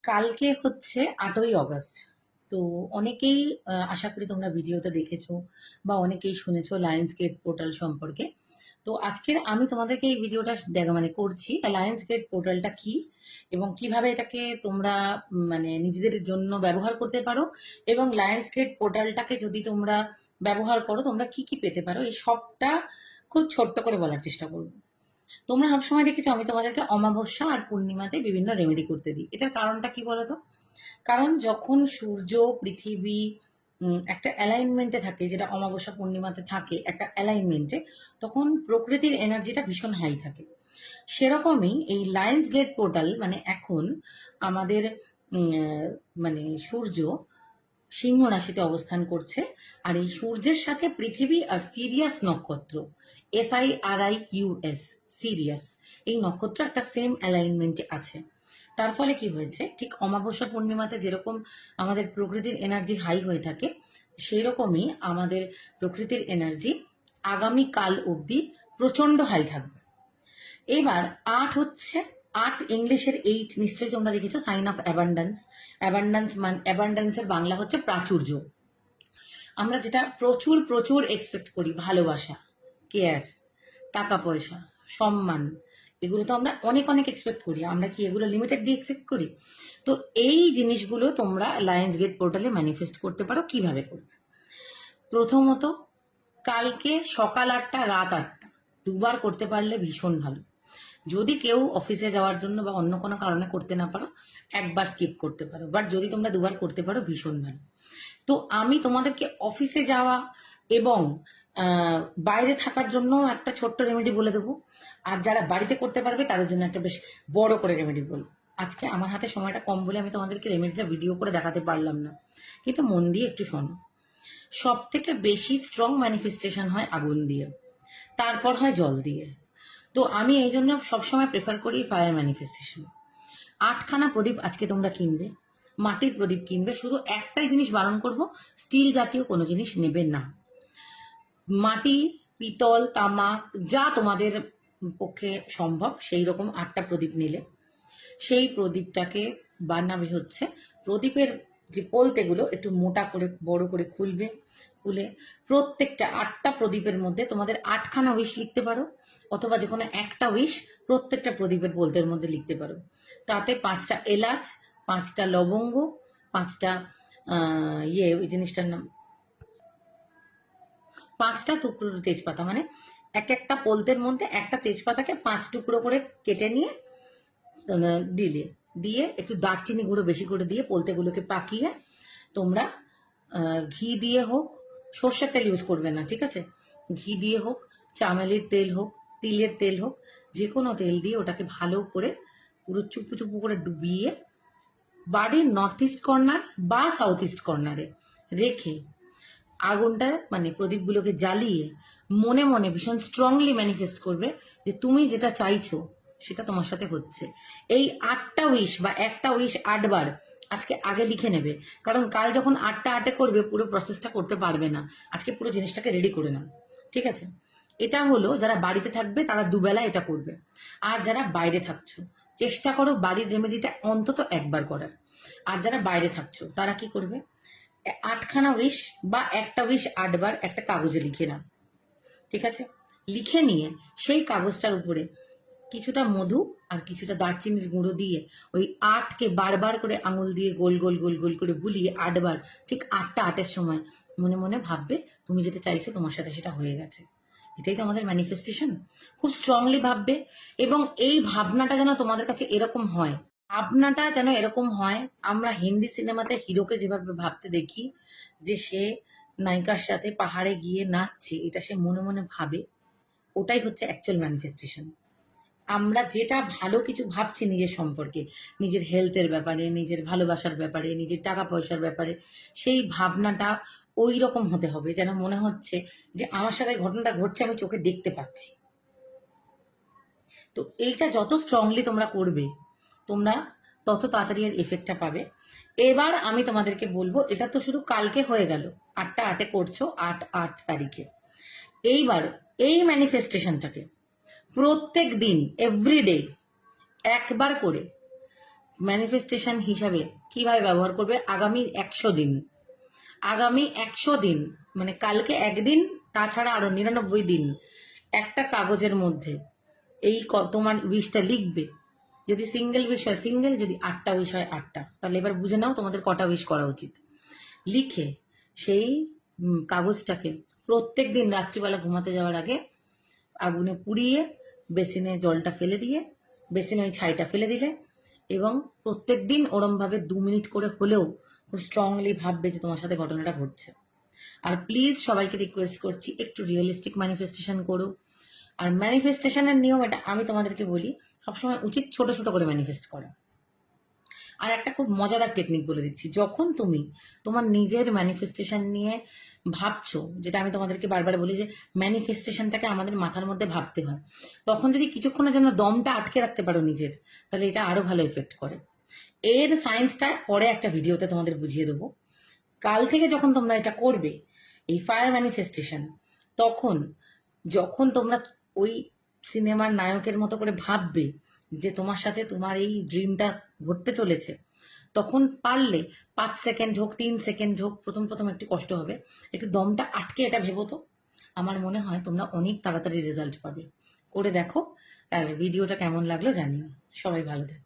কালকে হচ্ছে 8ই আগস্ট। তো অনেকেই আশা করি তোমরা ভিডিওতে দেখেছো বা অনেকেই শুনেছো লায়ন্স গেট পোর্টাল সম্পর্কে। তো আজকের আমি তোমাদেরকে এই ভিডিওটা করছি লায়ন্স গেট পোর্টালটা কি এবং কিভাবে এটাকে তোমরা মানে নিজেদের জন্য ব্যবহার করতে পারো, এবং লায়ন্স গেট পোর্টালটাকে যদি তোমরা ব্যবহার করো তোমরা কি কি পেতে পারো, এই সবটা খুব ছোট্ট করে বলার চেষ্টা করবো। তোমরা সবসময় দেখেছো আমি তোমাদেরকে অমাবস্যা আর পূর্ণিমাতে বিভিন্ন রেমেডি করতে দিই। এটার কারণটা কি বলতো? কারণ যখন সূর্য পৃথিবী একটা অ্যালাইনমেন্টে থাকে, যেটা অমাবস্যা পূর্ণিমাতে থাকে একটা অ্যালাইনমেন্টে, তখন প্রকৃতির এনার্জিটা ভীষণ হাই থাকে। সেরকমই এই লায়ন্স গেট পোর্টাল এখন আমাদের সূর্য সিংহ রাশিতে অবস্থান করছে। আর এই সূর্যের সাথে পৃথিবী আর সিরিয়াস নক্ষত্র, SIRIUS, সিরিয়াস, এই নক্ষত্র একটা সেম অ্যালাইনমেন্টে আছে। তার ফলে কি হয়েছে, ঠিক অমাবস্যা পূর্ণিমাতে যেরকম আমাদের প্রকৃতির এনার্জি হাই হয়ে থাকে, সেই রকমই আমাদের প্রকৃতির এনার্জি আগামী কাল অবধি প্রচন্ড হাই থাকবে। এবার 8 হচ্ছে, 8 ইংলিশের 8 নিশ্চয়ই তোমরা দেখেছো, সাইন অফ অ্যাবান্ডেন্স। অ্যাবান্ডেন্সের বাংলা হচ্ছে প্রাচুর্য। আমরা যেটা প্রচুর প্রচুর এক্সপেক্ট করি, ভালোবাসা, কেয়ার, টাকা পয়সা, সম্মান, এগুলো তো আমরা অনেক অনেক এক্সপেক্ট করি। আমরা কি এগুলো লিমিটেড দিয়ে এক্সপেক্ট করি? তো এই জিনিসগুলো তোমরা লায়ন্স গেট পোর্টালে ম্যানিফেস্ট করতে পারো। কিভাবে করবে? প্রথমত, কালকে সকাল 8টা রাত 8টা দুবার করতে পারলে ভীষণ ভালো। যদি কেউ অফিসে যাওয়ার জন্য বা অন্য কোনো কারণে করতে না পারো, একবার স্কিপ করতে পারো, বাট যদি তোমরা দুবার করতে পারো ভীষণ ভালো। তো আমি তোমাদেরকে অফিসে যাওয়া এবং বাইরে থাকার জন্য একটা ছোট্ট রেমেডি বলে দেবো, আর যারা বাড়িতে করতে পারবে তাদের জন্য একটা বেশ বড় করে রেমেডি বলবো। আজকে আমার হাতে সময়টা কম বলে আমি তোমাদেরকে রেমেডিটা ভিডিও করে দেখাতে পারলাম না, কিন্তু মন দিয়ে একটু শোনো। সব থেকে বেশি স্ট্রং ম্যানিফেস্টেশন হয় আগুন দিয়ে, তারপর হয় জল দিয়ে। তো আমি এই জন্য সবসময় প্রেফার করি ফায়ার ম্যানিফেস্টেশন। 8খানা প্রদীপ আজকে তোমরা কিনবে, মাটির প্রদীপ কিনবে। শুধু একটাই জিনিস বারণ করব, স্টিল জাতীয় কোনো জিনিস নেবে না। মাটি, পিতল, তামাক, যা তোমাদের পক্ষে সম্ভব সেই রকম 8টা প্রদীপ নিলে সেই প্রদীপটাকে বানাবে হচ্ছে, প্রদীপের যে পলতেগুলো একটু মোটা করে বড় করে খুলবে। খুলে প্রত্যেকটা 8টা প্রদীপের মধ্যে তোমাদের 8খানা উইশ লিখতে পারো, অথবা যে কোনো একটা উইশ প্রত্যেকটা প্রদীপের পলতের মধ্যে লিখতে পারো। তাতে 5টা এলাচ, 5টা লবঙ্গ, 5টা ওই জিনিসটার নাম, 5টা টুকরো তেজপাতা, এক একটা পলতের মধ্যে একটা তেজপাতাকে 5 টুকরো করে কেটে নিয়ে দিলে, দিয়ে একটু দারচিনি গুঁড়ো বেশি করে দিয়ে পলতেগুলোকে পাকিয়ে তোমরা ঘি দিয়ে হোক, সর্ষের তেল ইউজ করবে না, ঠিক আছে? ঘি দিয়ে হোক, চামেলির তেল হোক, তিলের তেল হোক, যে কোনো তেল দিয়ে ওটাকে ভালো করে পুরো চুপু চুপু করে ডুবিয়ে বাড়ির নর্থ ইস্ট কর্নার বা সাউথ ইস্ট কর্নারে রেখে আগুনটা প্রদীপগুলোকে জ্বালিয়ে মনে মনে ভীষণ স্ট্রংলি ম্যানিফেস্ট করবে যে তুমি যেটা চাইছো সেটা তোমার সাথে হচ্ছে। এই 8টা উইশ বা একটা উইশ 8বার আজকে আগে লিখে নেবে, কারণ কাল যখন 8টা 8-এ করবে পুরো প্রসেসটা করতে পারবে না। আজকে পুরো জিনিসটাকে রেডি করে নাও, ঠিক আছে? এটা হলো যারা বাড়িতে থাকবে তারা দুবেলা এটা করবে, আর যারা বাইরে থাকছো চেষ্টা করো বাড়ির রেমেডিটা অন্তত একবার করার। আর যারা বাইরে থাকছো তারা কি করবে, 8খানা উইশ বা একটা উইশ 8বার একটা কাগজে লিখে নাও, ঠিক আছে? লিখে নিয়ে সেই কাগজটার উপরে কিছুটা মধু আর কিছুটা দারচিনির গুঁড়ো দিয়ে ওই 8কে বারবার করে আঙুল দিয়ে গোল গোল গোল গোল করে বুলিয়ে 8বার, ঠিক 8টা 8-এর সময় মনে মনে ভাববে তুমি যেটা চাইছো তোমার সাথে সেটা হয়ে গেছে। এটাই তো আমাদের ম্যানিফেস্টেশন। খুব স্ট্রংলি ভাববে, এবং এই ভাবনাটা যেন তোমাদের কাছে এরকম হয়, ভাবনাটা যেন এরকম হয়, আমরা হিন্দি সিনেমাতে হিরোকে যেভাবে ভাবতে দেখি যে সে নায়িকার সাথে পাহাড়ে গিয়ে নাচছে, এটা সে মনে মনে ভাবে, ওটাই হচ্ছে অ্যাকচুয়াল ম্যানিফেস্টেশন। আমরা যেটা ভালো কিছু ভাবছি নিজের সম্পর্কে, নিজের হেলথের ব্যাপারে, নিজের ভালোবাসার ব্যাপারে, নিজের টাকা পয়সার ব্যাপারে, সেই ভাবনাটা ওই রকম হতে হবে যেন মনে হচ্ছে যে আমার সাথে ঘটনাটা ঘটছে, আমি চোখে দেখতে পাচ্ছি। তো এইটা যত স্ট্রংলি তোমরা করবে তোমরা তত তাড়াতাড়ি এর এফেক্টটা পাবে। এবার আমি তোমাদেরকে বলবো, এটা তো শুধু কালকে হয়ে গেল, 8টা 8-এ করছো, 8 তারিখে। এইবার এই ম্যানিফেস্টেশনটাকে প্রত্যেক দিন এভরিডে একবার করে ম্যানিফেস্টেশন হিসাবে কিভাবে ব্যবহার করবে আগামী 100 দিন। আগামী 100 দিন মানে কালকে একদিন, তাছাড়া আরো 99 দিন একটা কাগজের মধ্যে এই তোমার উইশটা লিখবে। যদি সিঙ্গেল উইশ হয় সিঙ্গেল, যদি 8টা উইশ হয় 8টা। তাহলে এবার বুঝে নাও তোমাদের কটা উইশ করা উচিত। লিখে সেই কাগজটাকে প্রত্যেক দিন রাত্রিবেলা ঘুমাতে যাওয়ার আগে আগুনে পুড়িয়ে বেসিনে জলটা ফেলে দিয়ে বেসিনে ওই ছাইটা ফেলে দিলে, এবং প্রত্যেক দিন ওরমভাবে 2 মিনিট করে হলেও খুব স্ট্রংলি ভাববে যে তোমার সাথে ঘটনাটা ঘটছে। আর প্লিজ সবাইকে রিকোয়েস্ট করছি একটু রিয়েলিস্টিক ম্যানিফেস্টেশন করো। আর ম্যানিফেস্টেশনের নিয়ম এটা আমি তোমাদেরকে বলি, সবসময় উচিত ছোট ছোট করে ম্যানিফেস্ট করা। আর একটা খুব মজাদার টেকনিক বলে দিচ্ছি, যখন তুমি তোমার নিজের ম্যানিফেস্টেশন নিয়ে ভাবছো, যেটা আমি তোমাদেরকে বারবার বলি যে ম্যানিফেস্টেশনটাকে আমাদের মাথার মধ্যে ভাবতে হয়, তখন যদি কিছুক্ষণের জন্য দমটা আটকে রাখতে পারো নিজের, তাহলে এটা আরো ভালো এফেক্ট করে। এর সায়েন্সটা পরে একটা ভিডিওতে তোমাদের বুঝিয়ে দেবো। কাল থেকে যখন তোমরা এটা করবে, এই ফায়ার ম্যানিফেস্টেশন, তখন যখন তোমরা ওই সিনেমার নায়কের মতো করে ভাববে যে তোমার সাথে তোমার এই ড্রিমটা ঘটতে চলেছে, তখন পারলে 5 সেকেন্ড হোক 3 সেকেন্ড হোক, প্রথম প্রথম একটু কষ্ট হবে, একটু দমটা আটকে এটা ভেবো তো। আমার মনে হয় তোমরা অনেক তাড়াতাড়ি রেজাল্ট পাবে। করে দেখো। তাহলে ভিডিওটা কেমন লাগলো জানিও। সবাই ভালো থেকো।